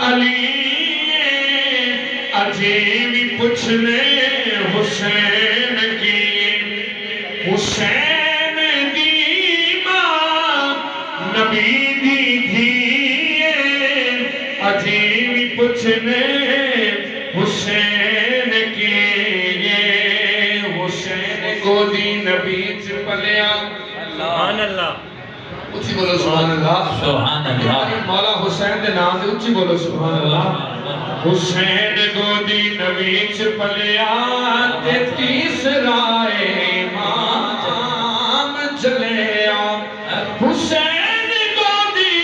علی اجے بھی پوچھنے حسین کی حسین دی ماں نبی دی دھی اجے بھی پوچھنے حسین کی حسین کو دی نبی چ پلیا سبحان اللہ اچھی بولو سبحان اللہ سبحان اللہ مولا حسین دے نام دے اچھی بولو سبحان اللہ حسین کو دی نبی چ پلیا تے تیسرا امام چلیا حسین کو دی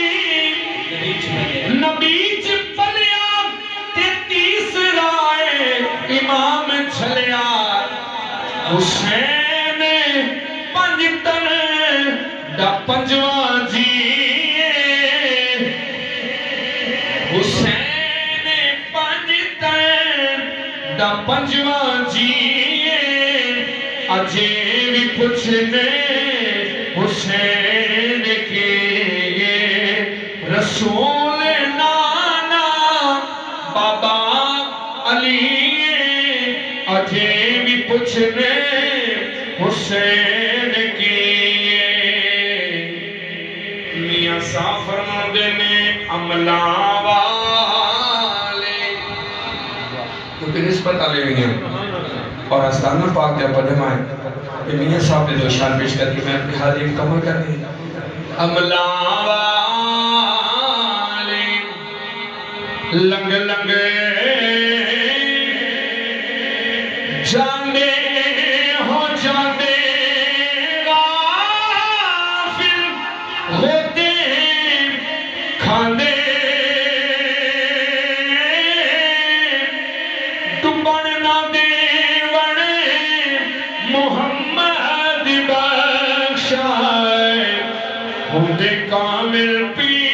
نبی چ پلیا تے تیسرا امام چلیا حسین پنجتن دا پنجواں جی حسین پنجتن دا پنجواں جی اجے بھی پوچھنے حسین کے رسول نانا بابا علی اجے بھی پوچھنے حسین کی میاں صاحب فرماندے نے عملہ والے کیونکہ نسبت آلے ہوئی ہیں اور آستانہ پاک دے پڑھے مائیں کہ میاں صاحب نے دو شان پیش کر کے میں اپنی حاضری مکمل کرنی عملہ والے لنگ لنگ جانے ہو جانے غافل ہوتے کھانے ڈبن نہ دیوڑ محمد بخشائے ہوں دے کامل پی